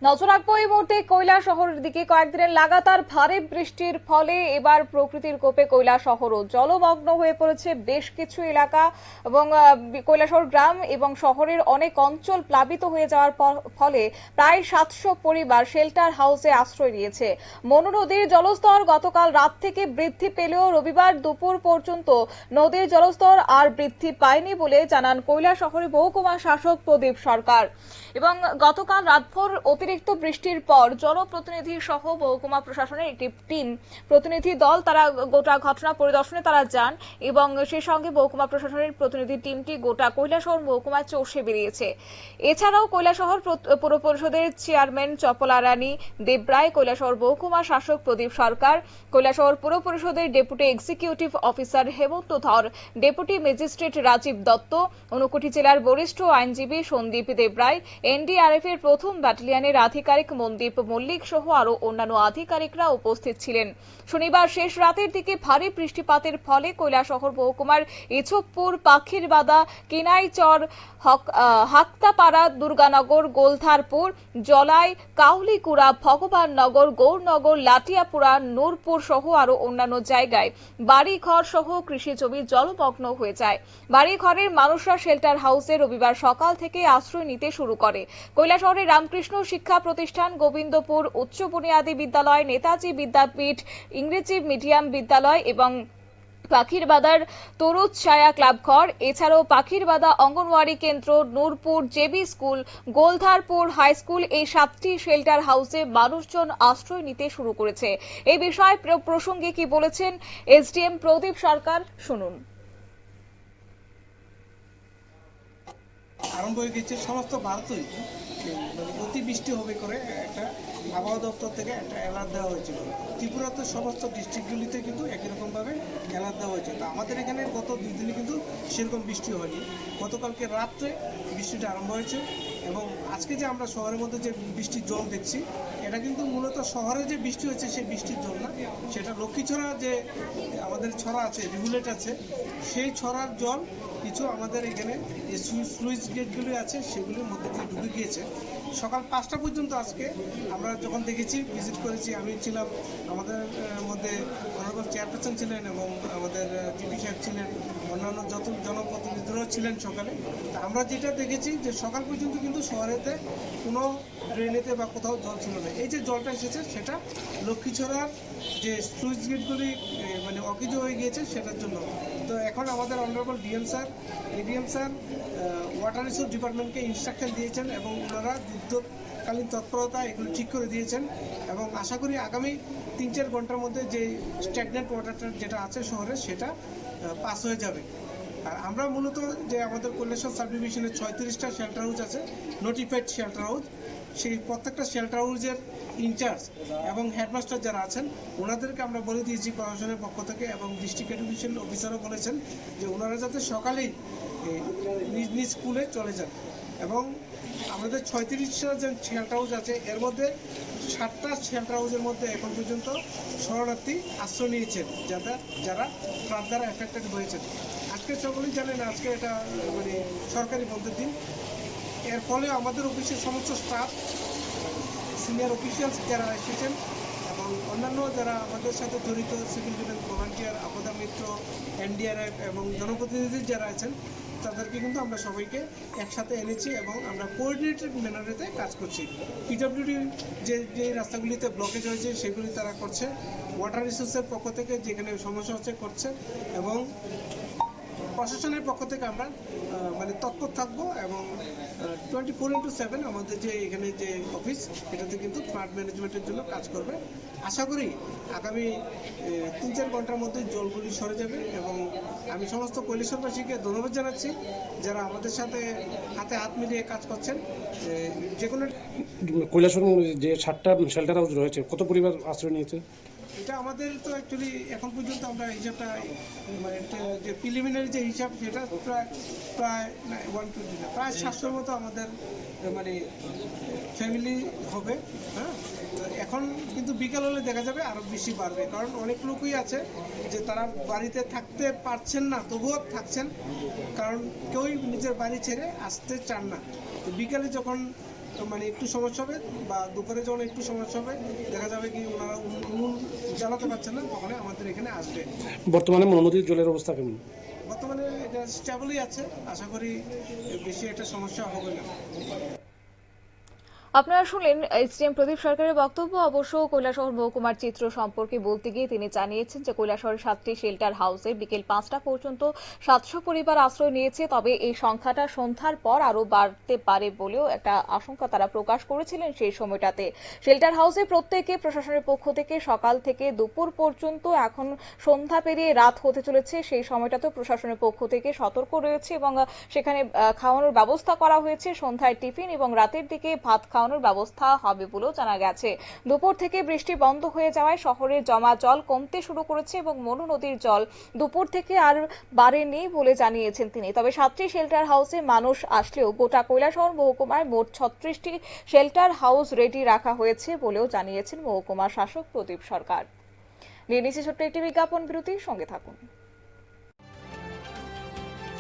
নজর রাখবো এই মুহূর্তে কৈলাসহরের দিকে। কয়েকদিনের লাগাতার ভারী বৃষ্টির ফলে এবার প্রকৃতির কোপে কৈলাসহরও জলমগ্ন হয়ে পড়েছে বেশ কিছু এলাকা এবং কৈলাসহর গ্রাম এবং শহরের অনেক অঞ্চল প্লাবিত হয়ে যাওয়ার ফলে প্রায় 700 পরিবার শেল্টার হাউসে আশ্রয় নিয়েছে। মনু নদীর জলস্তর গতকাল রাত থেকে বৃদ্ধি পেলেও রবিবার দুপুর পর্যন্ত নদীর জলস্তর আর বৃদ্ধি পায়নি বলে জানান কৈলাসহরের মহকুমা শাসক প্রদীপ সরকার। এবং গতকাল রাতভর অতিরিক্ত বৃষ্টির পর জনপ্রতিনিধি সহ মহকুমা প্রশাসনের একটি টিম প্রতিনিধি দল তারা গোটা ঘটনা পরিদর্শনে তারা যান এবং সেই সঙ্গে মহকুমা প্রশাসনের প্রতিনিধি টিমটি গোটা কৈলাসহর মহকুমায় চষে বেরিয়েছে। এছাড়াও কৈলাসহর পৌর পরিষদের চেয়ারম্যান চপলা রানী দেবরায়, কৈলাসহর মহকুমা শাসক প্রদীপ সরকার, কৈলাসহর পৌর পরিষদের ডেপুটি এক্সিকিউটিভ অফিসার হেমন্ত ধর, ডেপুটি ম্যাজিস্ট্রেট রাজীব দত্ত, ঊনকোটি জেলার বরিষ্ঠ আইনজীবী সন্দীপ দেবরায়, এনডিআরএফ এর প্রথম ব্যাটালিয়নের আধিকারিক মনদীপ মল্লিক সহ আরো অন্যান্য আধিকারিকরা উপস্থিত ছিলেন। শনিবার শেষ রাতের দিকে ভারী বৃষ্টিপাতের ফলে কৈলাসহর মহকুমার ইছবপুর, পাখিরবাদা, কিনাইচর, হাক্তাপাড়া, দুর্গানগর, গোলধারপুর, জলাই, কাউলিকুড়া, ভগবাননগর, গৌরনগর, লাটিয়াপুরা, নূরপুর সহ আরো অন্যান্য জায়গায় বাড়িঘর সহ কৃষি জমি জলমগ্ন হয়ে যায়। বাড়িঘরের মানুষরা শেল্টার হাউসে রবিবার সকাল থেকে আশ্রয় নিতে শুরু করে। কৈলাসহরের রামকৃষ্ণ শিক্ষা প্রতিষ্ঠান, গোবিন্দপুর উচ্চ বুনিয়াদী বিদ্যালয়, নেতাজি বিদ্যাপীঠ ইংরেজি মিডিয়াম বিদ্যালয় এবং পাখিরবাদার তরুদ ছায়া ক্লাবঘর, এছাড়াও পাখিরবাদা অঙ্গনওয়াড়ি কেন্দ্র, Nurpur JB school, Goldharpur high school, এই 7টি শেল্টার হাউসে মানুষজন আশ্রয় নিতে শুরু করেছে। এই বিষয়ে প্রসঙ্গে কি বলেছেন এসডিএম প্রদীপ সরকার, শুনুন। আরম্ভ হয়ে গেছে সমস্ত ভারতই অতিবৃষ্টি হবে করে একটা আবহাওয়া দপ্তর থেকে একটা অ্যালার্ট দেওয়া হয়েছিল। ত্রিপুরাতে সমস্ত ডিস্ট্রিক্টগুলিতে কিন্তু একই রকমভাবে অ্যালার্ট দেওয়া হয়েছে। তো আমাদের এখানে গত 2 দিনে কিন্তু সেরকম বৃষ্টি হয়নি। গতকালকে রাত্রে বৃষ্টিটা আরম্ভ হয়েছে এবং আজকে যে আমরা শহরের মধ্যে যে বৃষ্টির জল দেখছি, এটা কিন্তু মূলত শহরে যে বৃষ্টি হচ্ছে সেই বৃষ্টির জল না, সেটা লক্ষ্মীছড়া যে আমাদের ছড়া আছে, রিভুলেট আছে, সেই ছড়ার জল কিছু আমাদের এখানে যে স্লুইস গেটগুলি আছে সেগুলির মধ্যে দিয়ে ঢুকে গিয়েছে। সকাল 5টা পর্যন্ত আজকে আমরা যখন দেখেছি, ভিজিট করেছি, আমি ছিলাম, আমাদের মধ্যে অনারেবল চেয়ারপারসন ছিলেন এবং আমাদের জিপি সাহেব ছিলেন, অন্যান্য যত জনপ্রতিনিধিরাও ছিলেন সকালে। তা আমরা যেটা দেখেছি যে সকাল পর্যন্ত কিন্তু শহরেতে কোনো ড্রেনেতে বা কোথাও জল ছিল না। এই যে জলটা এসেছে সেটা লক্ষ্মীছড়ার যে স্লুইস গেটগুলি মানে অকেজ হয়ে গিয়েছে সেটার জন্য। তো এখন আমাদের honourable DM sir, ADM sir water resource ডিপার্টমেন্টকে ইনস্ট্রাকশন দিয়েছেন এবং ওনারা যুদ্ধকালীন তৎপরতা এগুলো ঠিক করে দিয়েছেন এবং আশা করি আগামী 3-4 ঘন্টার মধ্যে যে স্ট্যাগনেন্ট ওয়াটারটা যেটা আছে শহরে সেটা পাস হয়ে যাবে। আর আমরা মূলত যে আমাদের কৈলাসহর সাব ডিভিশনে 36টা শেল্টার হাউস আছে, নোটিফাইড শেল্টার হাউস, সেই প্রত্যেকটা শেল্টার হাউসের ইনচার্জ এবং হেডমাস্টার যারা আছেন ওনাদেরকে আমরা বলে দিয়েছি প্রশাসনের পক্ষ থেকে এবং ডিস্ট্রিক্ট এডুকেশন অফিসারও বলেছেন যে ওনারা যাতে সকালেই নিজ নিজ স্কুলে চলে যান। এবং আমাদের 36টা যে শেল্টার হাউস আছে এর মধ্যে 7টা শেল্টার হাউসের মধ্যে এখন পর্যন্ত শরণার্থী আশ্রয় নিয়েছেন যারা ফ্লাড দ্বারা এফেক্টেড হয়েছেন। আজকে সকলেই জানেন আজকে এটা মানে সরকারি বন্ধের দিন। এর ফলে আমাদের অফিসের সমস্ত স্টাফ, সিনিয়র অফিসিয়ালস যারা এসেছেন এবং অন্যান্য যারা আমাদের সাথে জড়িত সিভিল ডিফেন্স ভলান্টিয়ার, আপদা মিত্র, এনডিআরএফ এবং জনপ্রতিনিধি যারা আছেন তাদেরকে কিন্তু আমরা সবাইকে একসাথে এনেছি এবং আমরা কোঅর্ডিনেটেড ম্যানারেতে কাজ করছি। পিডব্লিউডি যে রাস্তাগুলিতে ব্লকেজ হয়েছে সেগুলি তারা করছে, ওয়াটার রিসোর্সের পক্ষ থেকে যেখানে সমস্যা হচ্ছে করছে এবং প্রশাসনের পক্ষ থেকে আমরা মানে তৎপর থাকবো এবং 24/7 আমাদের যে এখানে যে অফিস এটাতে কিন্তু ফ্লাড ম্যানেজমেন্টের জন্য কাজ করবে। আশা করি আগামী 3-4 ঘন্টার মধ্যে জলগুলি সরে যাবে এবং আমি সমস্ত কৈলাসহরবাসীকে ধন্যবাদ জানাচ্ছি যারা আমাদের সাথে হাতে হাত মিলিয়ে কাজ করছেন। যে কোনো কৈলাসহর যে 7টা শেল্টার হাউস রয়েছে কত পরিবার আশ্রয় নিয়েছে? এটা আমাদের তো অ্যাকচুয়ালি এখন পর্যন্ত আমরা হিসাবটা মানে যে প্রিলিমিনারি যে হিসাব সেটা প্রায় 700-র মতো আমাদের মানে ফ্যামিলি হবে। হ্যাঁ, এখন কিন্তু বিকাল হলে দেখা যাবে আরো বেশি বাড়বে, কারণ অনেক লোকই আছে যে তারা বাড়িতে থাকতে পারছেন না তবুও থাকছেন, কারণ কেউই নিজের বাড়ি ছেড়ে আসতে চান না। তো বিকালে যখন মানে একটু সমস্যা হবে, বা দুপুরে যখন একটু সমস্যা হবে, দেখা যাবে কি ওনারা উনুন জ্বালাতে পারছেন না, তখন আমাদের এখানে আসবে। বর্তমানে মনু নদীর জলের অবস্থা কেমন? বর্তমানে এটা স্টেবলই আছে, আশা করি বেশি একটা সমস্যা হবে না। আপনারা শুনলেন এসডিএম প্রদীপ সরকারের বক্তব্য। অবশ্য কৈলাসহর মহকুমার চিত্র সম্পর্কে বলতে গিয়ে তিনি জানিয়েছেন যে কৈলাসহরের 7টি শেল্টার হাউসে বিকেল 5টা পর্যন্ত 700 পরিবার আশ্রয় নিয়েছে। তবে এই সংখ্যাটা সন্ধ্যার পর আরো বাড়তে পারে বলেও একটা আশঙ্কা তারা প্রকাশ করেছিলেন সেই সময়টাতে। শেল্টার হাউসে প্রত্যেকে প্রশাসনের পক্ষ থেকে সকাল থেকে দুপুর পর্যন্ত, এখন সন্ধ্যা পেরিয়ে রাত হতে চলেছে, সেই সময়টাতেও প্রশাসনের পক্ষ থেকে সতর্ক রয়েছে এবং সেখানে খাওয়ানোর ব্যবস্থা করা হয়েছে। সন্ধ্যায় টিফিন এবং রাতের দিকে ভাত খাওয়ানোর ব্যবস্থা হবে বলেও জানা গেছে। দুপুর থেকে বৃষ্টি বন্ধ হয়ে যাওয়ায় শহরে জমা জল কমতে শুরু করেছে এবং মনু নদীর জল দুপুর থেকে আর বাড়েনি বলে জানিয়েছেন তিনি। তবে 7টি শেল্টার হাউসে মানুষ আসলেও গোটা কৈলাসহর মহকুমায় মোট 36টি শেল্টার হাউস রেডি রাখা হয়েছে বলেও জানিয়েছেন মহকুমা শাসক প্রদীপ সরকার। নিয়ে নিচ্ছে ছোট্ট একটি বিজ্ঞাপন বিরতি, সঙ্গে থাকুন।